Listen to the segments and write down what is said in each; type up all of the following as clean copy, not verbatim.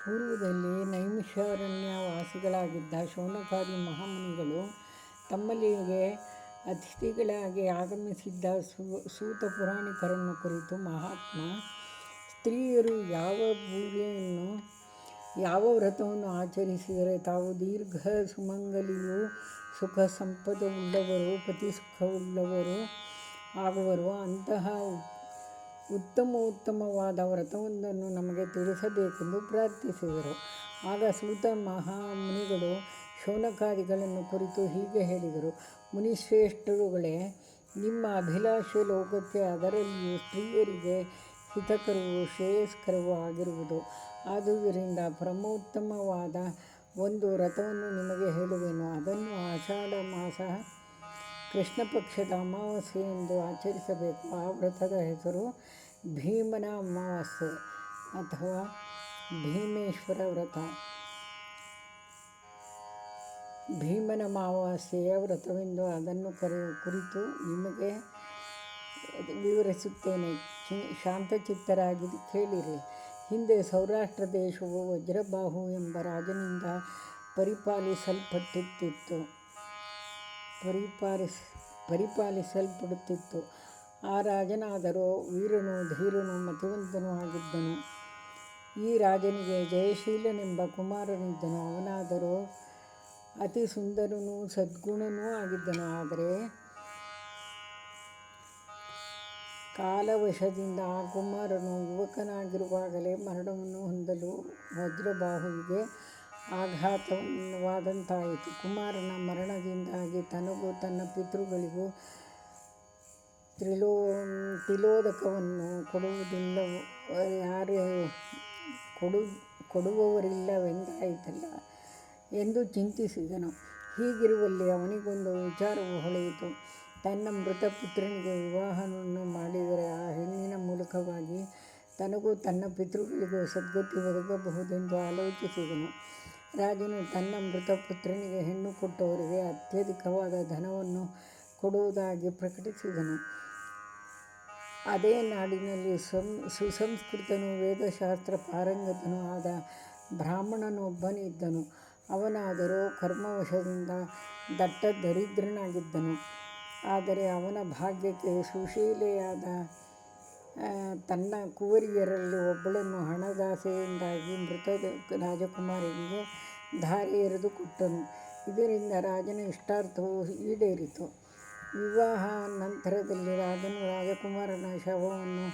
ಪೂರ್ವದಲ್ಲಿ ನೈಮಿಷಾರಣ್ಯ ವಾಸಿಗಳಾಗಿದ್ದ ಶೌನಕಾದಿ ಮಹಾಮುನಿಗಳು ತಮ್ಮಲ್ಲಿಗೆ ಅತಿಥಿಗಳಾಗಿ ಆಗಮಿಸಿದ್ದ ಸೂತ ಪುರಾಣಿಕರನ್ನು ಕುರಿತು ಮಹಾತ್ಮ ಸ್ತ್ರೀಯರು ಯಾವ ವ್ರತವನ್ನು ಆಚರಿಸಿದರೆ ತಾವು ದೀರ್ಘ ಸುಮಂಗಲಿಯೂ ಸುಖ ಸಂಪದವುಳ್ಳವರು ಪತಿ ಸುಖವುಳ್ಳವರು ಆಗುವರು, ಅಂತಹ ಉತ್ತಮವಾದ ವ್ರತವೊಂದನ್ನು ನಮಗೆ ತಿಳಿಸಬೇಕೆಂದು ಪ್ರಾರ್ಥಿಸಿದರು. ಆಗ ಸೂತ ಮಹಾಮುನಿಗಳು ಶೌನಕಾದಿಗಳನ್ನು ಕುರಿತು ಹೀಗೆ ಹೇಳಿದರು: ಮುನಿಶ್ರೇಷ್ಠರುಗಳೇ, ನಿಮ್ಮ ಅಭಿಲಾಷೆ ಲೋಕಕ್ಕೆ, ಅದರಲ್ಲಿಯೂ ಸ್ತ್ರೀಯರಿಗೆ ಹಿತಕರವೂ ಶ್ರೇಯಸ್ಕರವೂ ಆಗಿರುವುದು. ಆದುದರಿಂದ ಪರಮೋತ್ತಮವಾದ ಒಂದು ವ್ರತವನ್ನು ನಿಮಗೆ ಹೇಳುವೆನು. ಅದನ್ನು ಆಷಾಢ ಮಾಸ ಕೃಷ್ಣ ಪಕ್ಷದ ಅಮಾವಾಸ್ಯೆಯಂದು ಆಚರಿಸಬೇಕು. ಆ ವ್ರತದ ಹೆಸರು ಭೀಮನ ಅಮಾವಾಸ್ಯೆ ಅಥವಾ ಭೀಮೇಶ್ವರ ವ್ರತ. ಭೀಮನ ಅಮಾವಾಸ್ಯೆಯ ವ್ರತವೆಂದು ಅದನ್ನು ಕುರಿತು ನಿಮಗೆ ವಿವರಿಸುತ್ತೇನೆ. ಶಾಂತಚಿತ್ತರಾಗಿ ಕೇಳಿರಿ. ಹಿಂದೆ ಸೌರಾಷ್ಟ್ರ ದೇಶವು ವಜ್ರಬಾಹು ಎಂಬ ರಾಜನಿಂದ ಪರಿಪಾಲಿಸಲ್ಪಡುತ್ತಿತ್ತು. ಆ ರಾಜನಾದರೋ ವೀರನೂ ಧೀರನೂ ಮತಿವಂತನೂ ಆಗಿದ್ದನು. ಈ ರಾಜನಿಗೆ ಜಯಶೀಲನೆಂಬ ಕುಮಾರನಿದ್ದನು. ಅವನಾದರೋ ಅತಿ ಸುಂದರನೂ ಸದ್ಗುಣನೂ ಆಗಿದ್ದನು. ಆದರೆ ಕಾಲವಶದಿಂದ ಆ ಕುಮಾರನು ಯುವಕನಾಗಿರುವಾಗಲೇ ಮರಣವನ್ನು ಹೊಂದಲು ವಜ್ರಬಾಹುವಿಗೆ ಆಘಾತವಾದಂತಾಯಿತು. ಕುಮಾರನ ಮರಣದಿಂದಾಗಿ ತನಗೂ ತನ್ನ ಪಿತೃಗಳಿಗೂ ತಿಲೋದಕವನ್ನು ಕೊಡುವವರಿಲ್ಲವೆಂದಾಯಿತಲ್ಲ ಎಂದು ಚಿಂತಿಸಿದನು. ಹೀಗಿರುವಲ್ಲಿ ಅವನಿಗೊಂದು ವಿಚಾರವು ಹೊಳೆಯಿತು. ತನ್ನ ಮೃತ ಪುತ್ರನಿಗೆ ವಿವಾಹವನ್ನು ಮಾಡಿದರೆ ಆ ಹೆಣ್ಣಿನ ಮೂಲಕವಾಗಿ ತನಗೂ ತನ್ನ ಪಿತೃಗಳಿಗೂ ಸದ್ಗತಿ ಒದಗಬಹುದೆಂದು ಆಲೋಚಿಸಿದನು. ರಾಜನು ತನ್ನ ಮೃತ ಪುತ್ರನಿಗೆ ಹೆಣ್ಣು ಕೊಟ್ಟವರಿಗೆ ಅತ್ಯಧಿಕವಾದ ಧನವನ್ನು ಕೊಡುವುದಾಗಿ ಪ್ರಕಟಿಸಿದನು. ಅದೇ ನಾಡಿನಲ್ಲಿ ಸುಸಂಸ್ಕೃತನೂ ವೇದಶಾಸ್ತ್ರ ಪಾರಂಗತನೂ ಆದ ಬ್ರಾಹ್ಮಣನೊಬ್ಬನಿದ್ದನು. ಅವನಾದರೋ ಕರ್ಮವಶದಿಂದ ದಟ್ಟ ದರಿದ್ರನಾಗಿದ್ದನು. ಆದರೆ ಅವನ ಭಾಗ್ಯಕ್ಕೆ ಸುಶೀಲೆಯಾದ ತನ್ನ ಕುವರಿಯರಲ್ಲಿ ಒಬ್ಬಳನ್ನು ಹಣದಾಸೆಯಿಂದಾಗಿ ಮೃತ ರಾಜಕುಮಾರನಿಗೆ ಧಾರೆ ಎರೆದು ಕೊಟ್ಟನು. ಇದರಿಂದ ರಾಜನ ಇಷ್ಟಾರ್ಥವು ಈಡೇರಿತು. ವಿವಾಹ ನಂತರದಲ್ಲಿ ರಾಜನು ರಾಜಕುಮಾರನ ಶವವನ್ನು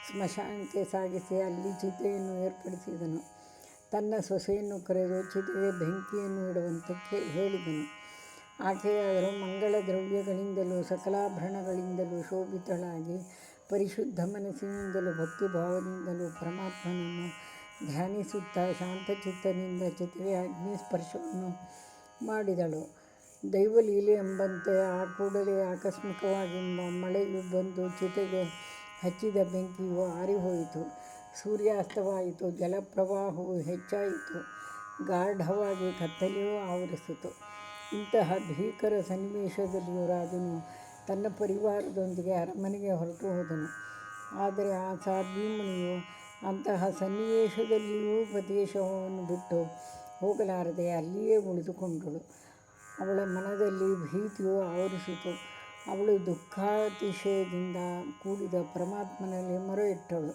ಸ್ಮಶಾನಕ್ಕೆ ಸಾಗಿಸಿ ಅಲ್ಲಿ ಚಿತೆಯನ್ನು ಏರ್ಪಡಿಸಿದನು. ತನ್ನ ಸೊಸೆಯನ್ನು ಕರೆದು ಚಿತೆಗೆ ಬೆಂಕಿಯನ್ನು ಇಡುವಂತೆ ಹೇಳಿದನು. ಆಕೆಯಾದರೂ ಮಂಗಳ ದ್ರವ್ಯಗಳಿಂದಲೂ ಸಕಲಾಭರಣಗಳಿಂದಲೂ ಶೋಭಿತಳಾಗಿ ಪರಿಶುದ್ಧ ಮನಸ್ಸಿನಿಂದಲೂ ಭಕ್ತಿಭಾವದಿಂದಲೂ ಪರಮಾತ್ಮನನ್ನು ಧ್ಯಾನಿಸುತ್ತಾ ಶಾಂತಚಿತ್ತದಿಂದ ಚಿತೆಗೆ ಅಗ್ನಿಸ್ಪರ್ಶವನ್ನು ಮಾಡಿದಳು. ದೈವಲೀಲೆ ಎಂಬಂತೆ ಆ ಕೂಡಲೇ ಆಕಸ್ಮಿಕವಾಗಿ ಮಳೆಯು ಬಂದು ಚಿತೆಗೆ ಹಚ್ಚಿದ ಬೆಂಕಿಯು ಆರಿಹೋಯಿತು. ಸೂರ್ಯಾಸ್ತವಾಯಿತು. ಜಲಪ್ರವಾಹವು ಹೆಚ್ಚಾಯಿತು. ಗಾಢವಾಗಿ ಕತ್ತಲೆಯೂ ಆವರಿಸಿತು. ಇಂತಹ ಭೀಕರ ಸನ್ನಿವೇಶದಲ್ಲಿಯೂ ರಾಜನು ತನ್ನ ಪರಿವಾರದೊಂದಿಗೆ ಅರಮನೆಗೆ ಹೊರಟು ಹೋದನು. ಆದರೆ ಆ ಸಾಧ್ವೀಮಣಿಯು ಅಂತಹ ಸನ್ನಿವೇಶದಲ್ಲಿಯೂ ಪತಿಯ ಶವವನ್ನು ಬಿಟ್ಟು ಹೋಗಲಾರದೆ ಅಲ್ಲಿಯೇ ಉಳಿದುಕೊಂಡಳು. ಅವಳ ಮನದಲ್ಲಿ ಭೀತಿಯು ಆವರಿಸಿತು. ಅವಳು ದುಃಖಾತಿಶಯದಿಂದ ಕೂಡಿದ ಪರಮಾತ್ಮನಲ್ಲಿ ಮೊರೆಯಿಟ್ಟಳು.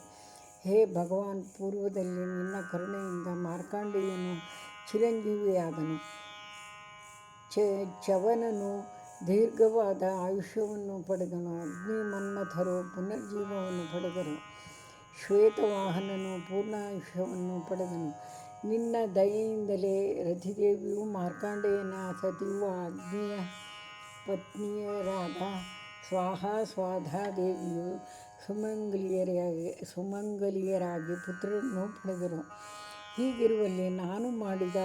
ಹೇ ಭಗವಾನ್, ಪೂರ್ವದಲ್ಲಿ ನಿನ್ನ ಕರುಣೆಯಿಂದ ಮಾರ್ಕಂಡೇಯನು ಚಿರಂಜೀವಿಯಾದನು. ಚ್ಯವನನು ದೀರ್ಘವಾದ ಆಯುಷ್ಯವನ್ನು ಪಡೆದನು. ಅಗ್ನಿ ಮನ್ಮಥರು ಪುನರ್ಜೀವವನ್ನು ಪಡೆದರು. ಶ್ವೇತವಾಹನನು ಪೂರ್ಣಾಯುಷ್ಯವನ್ನು ಪಡೆದನು. ನಿನ್ನ ದಯೆಯಿಂದಲೇ ರತಿದೇವಿಯೂ ಮಾರ್ಕಂಡೇಯನ ಸತಿಯೂ ಅಗ್ನಿಯ ಪತ್ನಿಯರಾದ ಸ್ವಾಹಾ ಸ್ವಾಧಾದೇವಿಯೂ ಸುಮಂಗಲಿಯರಾಗಿ ಪುತ್ರರನ್ನು ಪಡೆದರು. ಹೀಗಿರುವಲ್ಲಿ ನಾನು ಮಾಡಿದ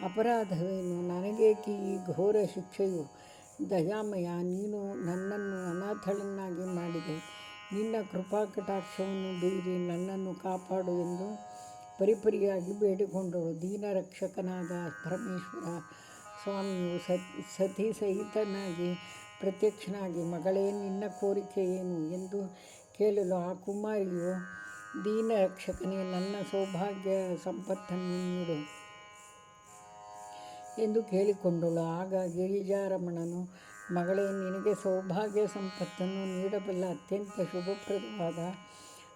ಅಪರಾಧವೇನು? ನನಗೇಕೆ ಈ ಘೋರ ಶಿಕ್ಷೆಯು? ದಯಾಮಯ, ನೀನು ನನ್ನನ್ನು ಅನಾಥಳನ್ನಾಗಿ ಮಾಡಿದೆ. ನಿನ್ನ ಕೃಪಾಕಟಾಕ್ಷವನ್ನು ಬೀರಿ ನನ್ನನ್ನು ಕಾಪಾಡು ಎಂದು ಪರಿಪರಿಯಾಗಿ ಬೇಡಿಕೊಂಡಳು. ದೀನರಕ್ಷಕನಾದ ಪರಮೇಶ್ವರ ಸ್ವಾಮಿಯು ಸತಿ ಸಹಿತನಾಗಿ ಪ್ರತ್ಯಕ್ಷನಾಗಿ, ಮಗಳೇ, ನಿನ್ನ ಕೋರಿಕೆ ಏನು ಎಂದು ಕೇಳಲು ಆ ಕುಮಾರಿಯು ದೀನರಕ್ಷಕನೇ, ನನ್ನ ಸೌಭಾಗ್ಯ ಸಂಪತ್ತನ್ನು ನೀಡು ಎಂದು ಕೇಳಿಕೊಂಡಳು. ಆಗ ಗಿರಿಜಾರಮಣನು, ಮಗಳೇ, ನಿನಗೆ ಸೌಭಾಗ್ಯ ಸಂಪತ್ತನ್ನು ನೀಡಬಲ್ಲ ಅತ್ಯಂತ ಶುಭಪ್ರದವಾದ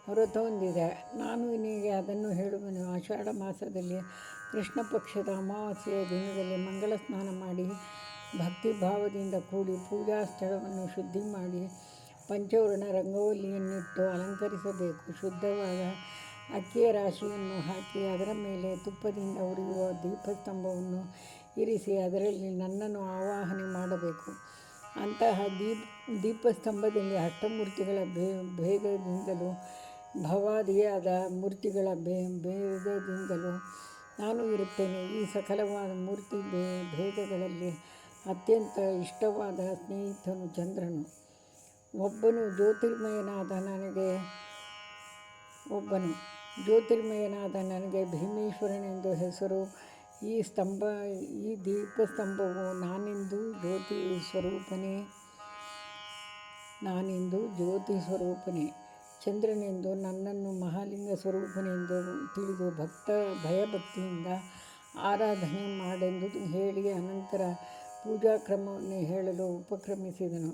ವ್ರತವೊಂದಿದೆ. ನಾನು ನಿನಗೆ ಅದನ್ನು ಹೇಳುವೆನು. ಆಷಾಢ ಮಾಸದಲ್ಲಿ ಕೃಷ್ಣ ಪಕ್ಷದ ಅಮಾವಾಸ್ಯೆಯ ದಿನದಲ್ಲಿ ಮಂಗಲ ಸ್ನಾನ ಮಾಡಿ ಭಕ್ತಿಭಾವದಿಂದ ಕೂಡಿ ಪೂಜಾ ಸ್ಥಳವನ್ನು ಶುದ್ಧಿ ಮಾಡಿ ಪಂಚವರ್ಣ ರಂಗೋಲಿಯನ್ನಿಟ್ಟು ಅಲಂಕರಿಸಬೇಕು. ಶುದ್ಧವಾದ ಅಕ್ಕಿಯ ರಾಶಿಯನ್ನು ಹಾಕಿ ಅದರ ಮೇಲೆ ತುಪ್ಪದಿಂದ ಉರಿಯುವ ದೀಪಸ್ತಂಭವನ್ನು ಇರಿಸಿ ಅದರಲ್ಲಿ ನನ್ನನ್ನು ಆವಾಹನೆ ಮಾಡಬೇಕು. ಅಂತಹ ದೀಪಸ್ತಂಭದಲ್ಲಿ ಅಷ್ಟಮೂರ್ತಿಗಳ ಭೇದದಿಂದಲೂ ಭವಾದಿಯಾದ ಮೂರ್ತಿಗಳ ಭೇದದಿಂದಲೂ ನಾನು ಇರುತ್ತೇನೆ. ಈ ಸಕಲವಾದ ಮೂರ್ತಿ ಭೇದಗಳಲ್ಲಿ ಅತ್ಯಂತ ಇಷ್ಟವಾದ ಸ್ನೇಹಿತನು ಚಂದ್ರನು. ಒಬ್ಬನು ಜ್ಯೋತಿರ್ಮಯನಾದ ನನಗೆ ಭೀಮೇಶ್ವರನೆಂದು ಹೆಸರು. ಈ ದೀಪಸ್ತಂಭವು ನಾನೆಂದು ಜ್ಯೋತಿ ಸ್ವರೂಪನೇ, ಚಂದ್ರನೆಂದು ನನ್ನನ್ನು ಮಹಾಲಿಂಗ ಸ್ವರೂಪನೆಂದು ತಿಳಿದು ಭಯಭಕ್ತಿಯಿಂದ ಆರಾಧನೆ ಮಾಡೆಂದು ಹೇಳಿ ಅನಂತರ ಪೂಜಾಕ್ರಮವನ್ನು ಹೇಳಲು ಉಪಕ್ರಮಿಸಿದನು.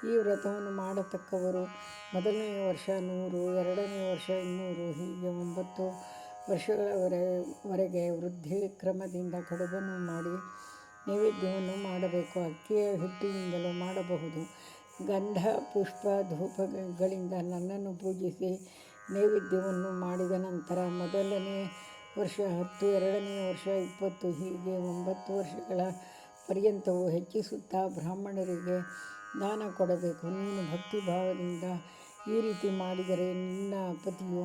ಈ ವ್ರತವನ್ನು ಮಾಡತಕ್ಕವರು ಮೊದಲನೆಯ ವರ್ಷ 100, ಎರಡನೆಯ ವರ್ಷ 200, ಹೀಗೆ 9 ವರ್ಷಗಳವರೆಗೆ ವೃದ್ಧಿ ಕ್ರಮದಿಂದ ಕಡುಬನ್ನು ಮಾಡಿ ನೈವೇದ್ಯವನ್ನು ಮಾಡಬೇಕು. ಅಕ್ಕಿಯ ಹಿಟ್ಟಿನಿಂದಲೂ ಮಾಡಬಹುದು. ಗಂಧ ಪುಷ್ಪ ಧೂಪಗಳಿಂದ ನನ್ನನ್ನು ಪೂಜಿಸಿ ನೈವೇದ್ಯವನ್ನು ಮಾಡಿದ ನಂತರ ಮೊದಲನೇ ವರ್ಷ 10, ಎರಡನೆಯ ವರ್ಷ 20, ಹೀಗೆ 9 ವರ್ಷಗಳ ಪರ್ಯಂತವೂ ಹೆಚ್ಚಿಸುತ್ತಾ ಬ್ರಾಹ್ಮಣರಿಗೆ ದಾನ ಕೊಡಬೇಕು. ನೀನು ಭಕ್ತಿಭಾವದಿಂದ ಈ ರೀತಿ ಮಾಡಿದರೆ ನಿನ್ನ ಪತಿಯು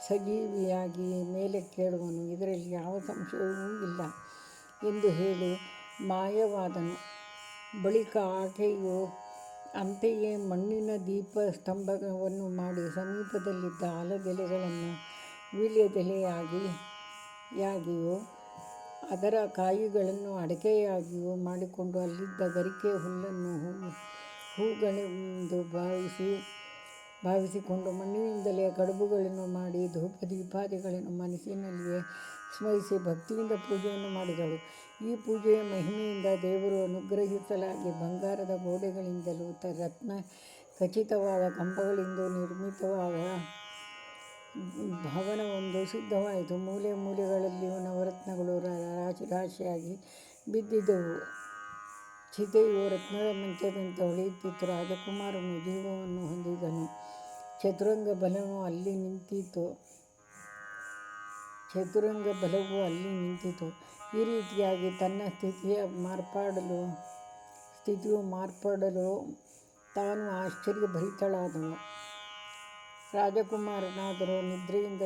ಸಜೀವಿಯಾಗಿ ಮೇಲಕ್ಕೇಳುವನು, ಇದರಲ್ಲಿ ಯಾವ ಸಂಶಯವೂ ಇಲ್ಲ ಎಂದು ಹೇಳಿ ಮಾಯವಾದನು. ಬಳಿಕ ಆಕೆಯು ಅಂತೆಯೇ ಮಣ್ಣಿನ ದೀಪಸ್ತಂಭವನ್ನು ಮಾಡಿ ಸಮೀಪದಲ್ಲಿದ್ದ ಆಲದೆಲೆಗಳನ್ನು ವೀಳ್ಯದೆಲೆಯಾಗಿಯೂ ಅದರ ಕಾಯಿಗಳನ್ನು ಅಡಿಕೆಯಾಗಿಯೂ ಮಾಡಿಕೊಂಡು ಅಲ್ಲಿದ್ದ ಗರಿಕೆ ಹುಲ್ಲನ್ನು ಹೂಗಳೆಂದು ಭಾವಿಸಿಕೊಂಡು ಮಣ್ಣಿನಿಂದಲೇ ಕಡುಬುಗಳನ್ನು ಮಾಡಿ ಧೂಪದೀಪಾದಿಗಳನ್ನು ಮನಸ್ಸಿನಲ್ಲಿಯೇ ಸ್ಮರಿಸಿ ಭಕ್ತಿಯಿಂದ ಪೂಜೆಯನ್ನು ಮಾಡಿದಳು. ಈ ಪೂಜೆಯ ಮಹಿಮೆಯಿಂದ ದೇವರು ಅನುಗ್ರಹಿಸಲಾಗಿ ಬಂಗಾರದ ಗೋಡೆಗಳಿಂದಲೂ ರತ್ನ ಖಚಿತವಾದ ಕಂಬಗಳಿಂದಲೂ ನಿರ್ಮಿತವಾದ ಭವನವೊಂದು ಸಿದ್ಧವಾಯಿತು. ಮೂಲೆ ಮೂಲೆಗಳಲ್ಲಿಯೂ ನವರತ್ನಗಳು ರಾಶಿ ರಾಶಿಯಾಗಿ ಬಿದ್ದಿದ್ದವು. ಚಿತೆಯು ರತ್ನದ ಮಂಚದಂತೆ ಹೊಳೆಯುತ್ತಿತ್ತು. ರಾಜಕುಮಾರನು ಜೀವವನ್ನು ಹೊಂದಿದನು. ಚತುರಂಗ ಬಲವು ಅಲ್ಲಿ ನಿಂತಿತು. ಈ ರೀತಿಯಾಗಿ ತನ್ನ ಸ್ಥಿತಿಯು ಮಾರ್ಪಡಲು ತಾನು ಆಶ್ಚರ್ಯಭರಿತಳಾದಳು. ರಾಜಕುಮಾರನಾದರೋ ನಿದ್ರೆಯಿಂದ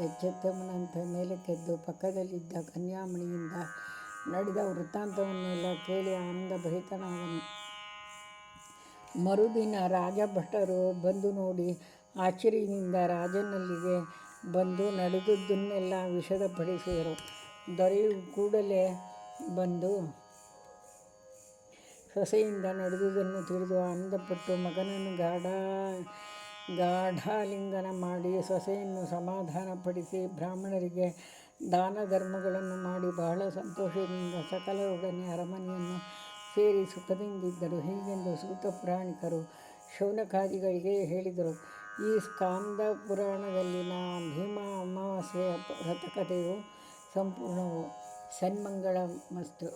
ಎಚ್ಚೆತ್ತವನಂತೆ ಮೇಲಕ್ಕೆದ್ದು ಪಕ್ಕದಲ್ಲಿದ್ದ ಕನ್ಯಾಮಣಿಯಿಂದ ನಡೆದ ವೃತ್ತಾಂತವನ್ನೆಲ್ಲ ಕೇಳಿ ಆನಂದಭರಿತನಾದನು. ಮರುದಿನ ರಾಜಭಟರು ಬಂದು ನೋಡಿ ಆಶ್ಚರ್ಯದಿಂದ ರಾಜನಲ್ಲಿಗೆ ಬಂದು ನಡೆದುದನ್ನೆಲ್ಲ ವಿಷದಪಡಿಸಿದರು. ದೊರೆಯು ಕೂಡಲೇ ಬಂದು ಸೊಸೆಯಿಂದ ನಡೆದುದನ್ನು ತಿಳಿದು ಆನಂದಪಟ್ಟು ಮಗನನ್ನು ಗಾಢಾಲಿಂಗನ ಮಾಡಿ ಸೊಸೆಯನ್ನು ಸಮಾಧಾನಪಡಿಸಿ ಬ್ರಾಹ್ಮಣರಿಗೆ ದಾನ ಧರ್ಮಗಳನ್ನು ಮಾಡಿ ಬಹಳ ಸಂತೋಷದಿಂದ ಸಕಲರೊಡನೆ ಅರಮನೆಯನ್ನು ಸೇರಿ ಸುಖದಿಂದಿದ್ದರು. ಹೀಗೆಂದು ಸೂತ ಪುರಾಣಿಕರು ಶೌನಕಾದಿಗಳಿಗೆ ಹೇಳಿದರು. ಈ ಸ್ಕಾಂದ ಪುರಾಣದಲ್ಲಿನ ಭೀಮ ಅಮಾವಾಸ್ಯೆಯ ವ್ರತಕಥೆಯು ಸಂಪೂರ್ಣವು. ಸನ್ಮಂಗಳಮಸ್ತು.